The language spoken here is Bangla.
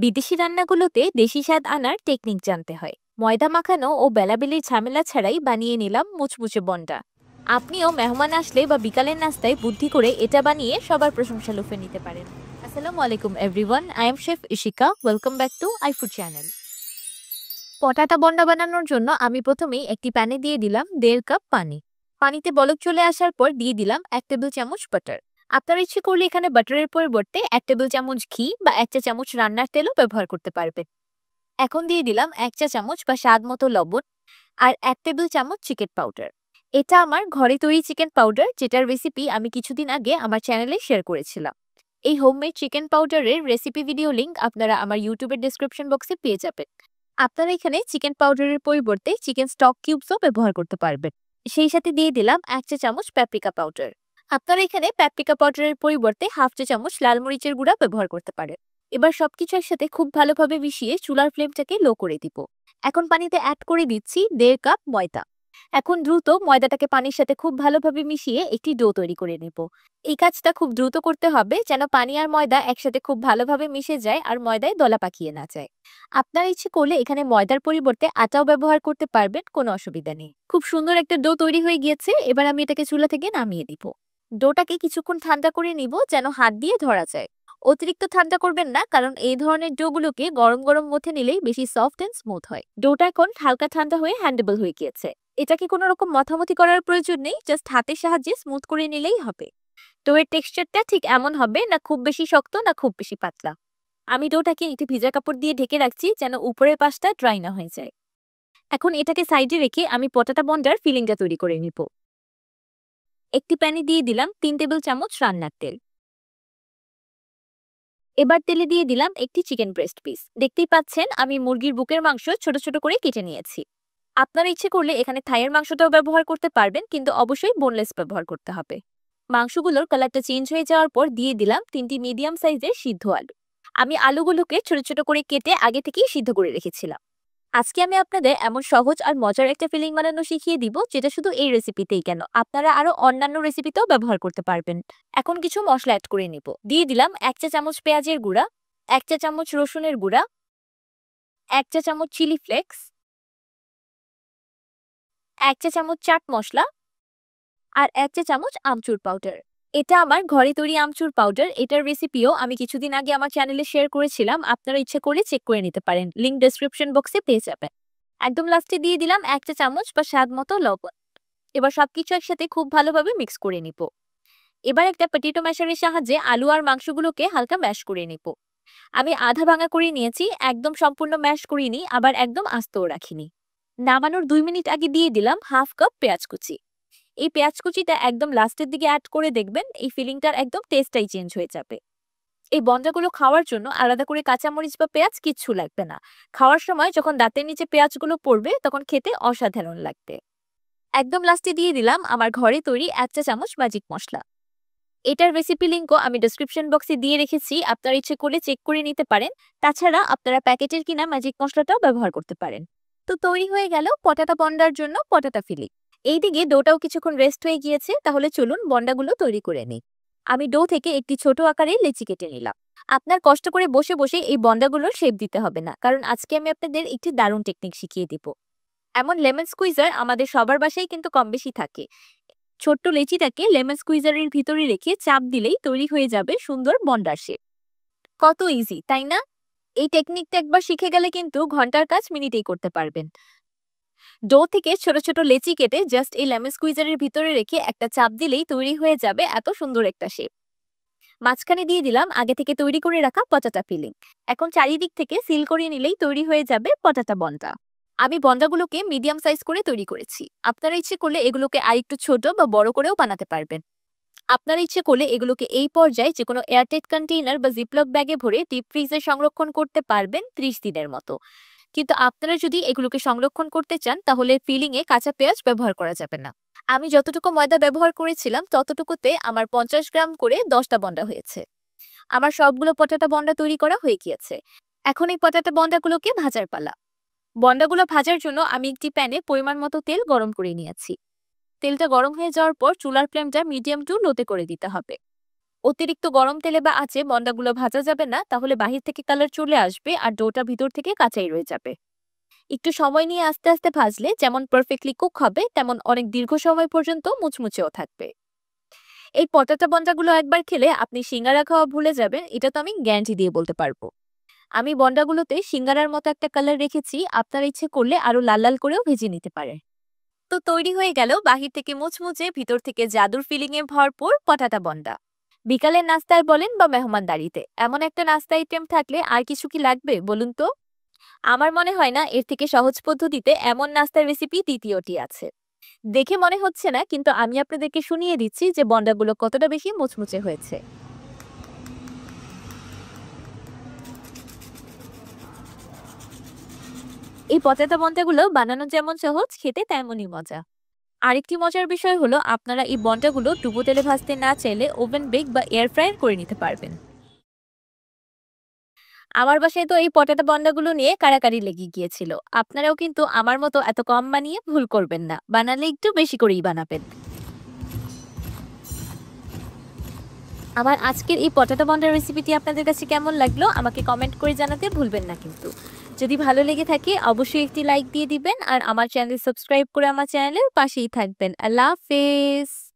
বিদেশি রান্নাগুলোতে দেশি স্বাদ আনার টেকনিক জানতে হয়। ময়দা মাখানো ও বেলাবেলির ঝামেলা ছাড়াই বানিয়ে নিলাম মুচমুচে বন্ডা। আপনিও মেহমান আসলে বা বিকালের নাস্তায় বুদ্ধি করে এটা বানিয়ে সবার প্রশংসা লুফে নিতে পারেন। আসসালামু আলাইকুম everyone, I am chef Ishika. Welcome back to iFood channel. Potato bonda বানানোর জন্য আমি প্রথমেই একটি প্যানে দিয়ে দিলাম 1.5 কাপ পানি। পানিতে বলক চলে আসার পর দিয়ে দিলাম 1 টেবিল চামচ বাটার। আপনার ইচ্ছে করলে এখানে বাটারের পরিবর্তে 1 টেবিল চামচ ঘি বা 1 চা চামচ রান্নার তেলও ব্যবহার করতে পারবেন। এখন দিয়ে দিলাম 1 চা চামচ বা স্বাদ মতো লবণ আর 1 টেবিল চামচ চিকেন পাউডার। এটা আমার ঘরে তৈরি চিকেন পাউডার, যেটার রেসিপি আমি কিছুদিন আগে আমার চ্যানেলে শেয়ার করেছিলাম। এই হোমমেড চিকেন পাউডারের রেসিপি ভিডিও লিংক আপনারা আমার ইউটিউবের ডেসক্রিপশন বক্সে পেয়ে যাবেন। আপনারা এখানে চিকেন পাউডারের পরিবর্তে চিকেন স্টক কিউবসও ব্যবহার করতে পারবেন। সেই সাথে দিয়ে দিলাম 1 চা চামচ প্যাপ্রিকা পাউডার। আপনারা এখানে প্যাপ্রিকা পাউডারের পরিবর্তে হাফ চা চামচ লাল মরিচের গুঁড়া ব্যবহার করতে পারেন। এবার সবকিছু একসাথে খুব ভালোভাবে মিশিয়ে চুলার ফ্লেমটাকে লো করে দিব। এখন পানিতে অ্যাড করে দিচ্ছি 1.5 কাপ ময়দা। এখন দ্রুত ময়দাটাকে পানির সাথে খুব ভালোভাবে মিশিয়ে একটি ডো তৈরি করে নেব। এই কাজটা খুব দ্রুত করতে হবে যেন পানি আর ময়দা একসাথে খুব ভালোভাবে মিশে যায় আর ময়দায় দলা পাকিয়ে না যায়। আপনার ইচ্ছে করলে এখানে ময়দার পরিবর্তে আটাও ব্যবহার করতে পারবেন, কোনো অসুবিধা নেই। খুব সুন্দর একটা ডো তৈরি হয়ে গিয়েছে। এবার আমি এটাকে চুলা থেকে নামিয়ে দিব। ডোটাকে কিছুক্ষণ ঠান্ডা করে নিব যেন হাত দিয়ে ধরা যায়। অতিরিক্ত ঠান্ডা করবেন না, কারণ এই ধরনের ডোগুলোকে গরম গরম মথে নিলেই বেশি সফট এন্ড স্মুথ হয়। ডোটা এখন হালকা ঠান্ডা হয়ে হ্যান্ডেবল হয়ে গিয়েছে। এটাকে কোনো রকম মথামথি করার প্রয়োজন নেই, জাস্ট হাতের সাহায্যে স্মুথ করে নিলেই হবে। ডোয়ের টেক্সচারটা ঠিক এমন হবে, না খুব বেশি শক্ত না খুব বেশি পাতলা। আমি ডোটাকে একটি ভিজা কাপড় দিয়ে ঢেকে রাখছি যেন উপরের পাশটা ড্রাই না হয়ে যায়। এখন এটাকে সাইডে রেখে আমি পটাটা বন্ডার ফিলিংটা তৈরি করে নিব। একটি প্যানে দিয়ে দিলাম 3 টেবিল চামচ রান্নার তেল। এবার তেলে দিয়ে দিলাম একটি চিকেন ব্রেস্ট পিস। দেখতেই পাচ্ছেন আমি মুরগির বুকের মাংস ছোট ছোট করে কেটে নিয়েছি। আপনারা ইচ্ছে করলে এখানে থাইয়ের মাংসটাও ব্যবহার করতে পারবেন, কিন্তু অবশ্যই বোনলেস ব্যবহার করতে হবে। মাংসগুলোর কালারটা চেঞ্জ হয়ে যাওয়ার পর দিয়ে দিলাম 3টি মিডিয়াম সাইজের সিদ্ধ আলু। আমি আলুগুলোকে ছোট ছোট করে কেটে আগে থেকেই সিদ্ধ করে রেখেছিলাম। আজকে আমি আপনাদের এমন সহজ আর মজার একটা ফিলিং বানানো শিখিয়ে দিব, যেটা শুধু এই রেসিপিতেই কেন, আপনারা আরো অন্যান্য রেসিপিতেও ব্যবহার করতে পারবেন। এখন কিছু মশলা অ্যাড করে নিব। দিয়ে দিলাম 1 চা চামচ পেঁয়াজের গুঁড়া, 1 চা চামচ রসুনের গুঁড়া, 1 চা চামচ চিলি ফ্লেক্স, 1 চা চামচ চাট মশলা আর 1 চা চামচ আমচুর পাউডার। এটা আমার ঘরে তৈরি আমচুর পাউডার। এটার রেসিপিও আমি কিছুদিন আগে আমার চ্যানেলে শেয়ার করেছিলাম। আপনারা ইচ্ছে করে চেক করে নিতে পারেন, লিংক ডেসক্রিপশন বক্সে পেয়ে যাবেন। একদম লাস্টে দিয়ে দিলাম 1 চা চামচ বা স্বাদ মতো লবণ। এবার সবকিছু একসাথে খুব ভালোভাবে মিক্স করে নিব। এবার একটা পটেটো ম্যাশারের সাহায্যে আলু আর মাংসগুলোকে হালকা ম্যাশ করে নিব। আমি আধা ভাঙা করে নিয়েছি, একদম সম্পূর্ণ ম্যাশ করিনি, আবার একদম আস্তও রাখিনি। নামানোর 2 মিনিট আগে দিয়ে দিলাম হাফ কাপ পেঁয়াজ কুচি। এই পেঁয়াজ কুচিটা একদম লাস্টের দিকে অ্যাড করে দেখবেন এই ফিলিংটার একদম টেস্টটাই চেঞ্জ হয়ে যাবে। এই বন্ডাগুলো খাওয়ার জন্য আলাদা করে কাঁচামরিচ বা পেঁয়াজ কিচ্ছু লাগবে না। খাওয়ার সময় যখন দাঁতের নিচে পেঁয়াজগুলো পড়বে তখন খেতে অসাধারণ লাগবে। একদম লাস্টে দিয়ে দিলাম আমার ঘরে তৈরি 1 চা চামচ ম্যাজিক মশলা। এটার রেসিপি লিংকও আমি ডেসক্রিপশন বক্সে দিয়ে রেখেছি, আপনারা ইচ্ছে করলে চেক করে নিতে পারেন। তাছাড়া আপনারা প্যাকেটের কিনা ম্যাজিক মশলাটাও ব্যবহার করতে পারেন। তো তৈরি হয়ে গেল পটাটা বন্ডার জন্য পটাটা ফিলিং। এইদিকে ডোটাও কিছুক্ষণ রেস্ট হয়ে গিয়েছে, তাহলে চলুন বন্ডাগুলো তৈরি করে নিই। আমি ডো থেকে একটি ছোট আকারে লেচি কেটে নিলাম। আপনার কষ্ট করে বসে বসে এই বন্ডাগুলোর শেপ দিতে হবে না, কারণ আজকে আমি আপনাদের একটি দারুণ টেকনিক শিখিয়ে দিব। এমন লেমন স্কুইজার আমাদের সবার বাসায় কিন্তু কম বেশি থাকে। ছোট্ট লেচিটাকে লেমন স্কুইজারের ভিতরে রেখে চাপ দিলেই তৈরি হয়ে যাবে সুন্দর বন্ডার শেপ। কত ইজি, তাই না? এই টেকনিকটা একবার শিখে গেলে কিন্তু ঘন্টার কাজ মিনিটেই করতে পারবেন। ডো থেকে ছোট ছোট লেচি কেটে জাস্ট এই লেমন স্কুইজারের ভিতরে রেখে একটা চাপ দিলেই তৈরি হয়ে যাবে এত সুন্দর একটা শেপ। মাঝখানে দিয়ে দিলাম আগে থেকে তৈরি করে রাখা পটাটা ফিলিং। এখন চারিদিক থেকে সিল করে নিলেই তৈরি হয়ে যাবে পটাটা বন্ডা। আমি বন্ডাগুলোকে মিডিয়াম সাইজ করে তৈরি করেছি। আপনারা ইচ্ছে করলে এগুলোকে আরেকটু ছোট বা বড় করেও বানাতে পারবেন। আপনারা ইচ্ছে করলে এগুলোকে এই পর্যায়ে যে কোনো এয়ারটাইট কন্টেইনার বা জিপলক ব্যাগে ভরে ডিপ ফ্রিজে সংরক্ষণ করতে পারবেন 30 দিনের মতো। কিন্তু আপনারা যদি এগুলোকে সংরক্ষণ করতে চান তাহলে ফিলিং এ কাঁচা পেঁয়াজ ব্যবহার করা যাবে না। আমি যতটুকু ময়দা ব্যবহার করেছিলাম ততটুকুতে আমার 50 গ্রাম করে 10টা বন্ডা হয়েছে। আমার সবগুলো পটাটা বন্ডা তৈরি করা হয়ে গিয়েছে। এখন এই পটাটা বন্ডাগুলোকে ভাজার পালা। বন্ডাগুলো ভাজার জন্য আমি একটি প্যানে পরিমাণ মতো তেল গরম করে নিয়েছি। তেলটা গরম হয়ে যাওয়ার পর চুলার ফ্লেমটা মিডিয়াম টু লোতে করে দিতে হবে। অতিরিক্ত গরম তেলে বা আঁচে বন্ডাগুলো ভাজা যাবে না, তাহলে বাহির থেকে কালার চলে আসবে আর ডোটা ভিতর থেকে কাঁচাই রয়ে যাবে। একটু সময় নিয়ে আস্তে আস্তে ভাজলে যেমন পারফেক্টলি কুক হবে, তেমন অনেক দীর্ঘ সময় পর্যন্ত মুচমুচেও থাকবে। এই পটাটা বন্ডাগুলো একবার খেলে আপনি সিঙ্গারা খাওয়া ভুলে যাবেন, এটা তো আমি গ্যারান্টি দিয়ে বলতে পারবো। আমি বন্ডাগুলোতে সিঙ্গারার মতো একটা কালার রেখেছি, আপনারা ইচ্ছে করলে আরো লাল লাল করেও ভেজে নিতে পারেন। তো তৈরি হয়ে গেল বাহির থেকে মুচমুচে ভিতর থেকে জাদুর ফিলিং এ ভরপুর পটাটা বন্ডা। বিকালের নাস্তায় বলেন বা মেহমানদারিতে এমন একটা নাস্তা আইটেম থাকলে আর কিছু কি লাগবে বলুন তো। আমার মনে হয় না এর থেকে সহজ পদ্ধতিতে এমন নাস্তার রেসিপি দ্বিতীয়টি আছে। দেখে মনে হচ্ছে না, কিন্তু আমি আপনাদেরকে শুনিয়ে দিচ্ছি যে বন্ডাগুলো কতটা বেশি মুচমুচে হয়েছে। এই পচাতা বন্ডাগুলো বানানো যেমন সহজ, খেতে তেমনই মজা। আরেকটি মজার বিষয় হলো, আপনারা এই বন্ডাগুলো ডুবো তেলে ভাজতে না চাইলে ওভেন বেক বা এয়ার ফ্রায়ার করে নিতে পারবেন। আমার বাসায় তো এই পটাটা বন্ডাগুলো নিয়ে কাড়াকাড়ি লেগে গিয়েছিল। আপনারাও কিন্তু আমার মতো এত কম বানিয়ে ভুল করবেন না, বানালে একটু বেশি করেই বানাবেন। আমার আজকের এই পটাটা বন্ডার রেসিপিটি আপনাদের কাছে কেমন লাগলো আমাকে কমেন্ট করে জানাতে ভুলবেন না কিন্তু। যদি ভালো লেগে থাকে অবশ্যই একটি লাইক দিয়ে দিবেন আর আমার চ্যানেল সাবস্ক্রাইব করে আমার চ্যানেলের পাশেই থাকবেন। আল্লাহ হাফেজ।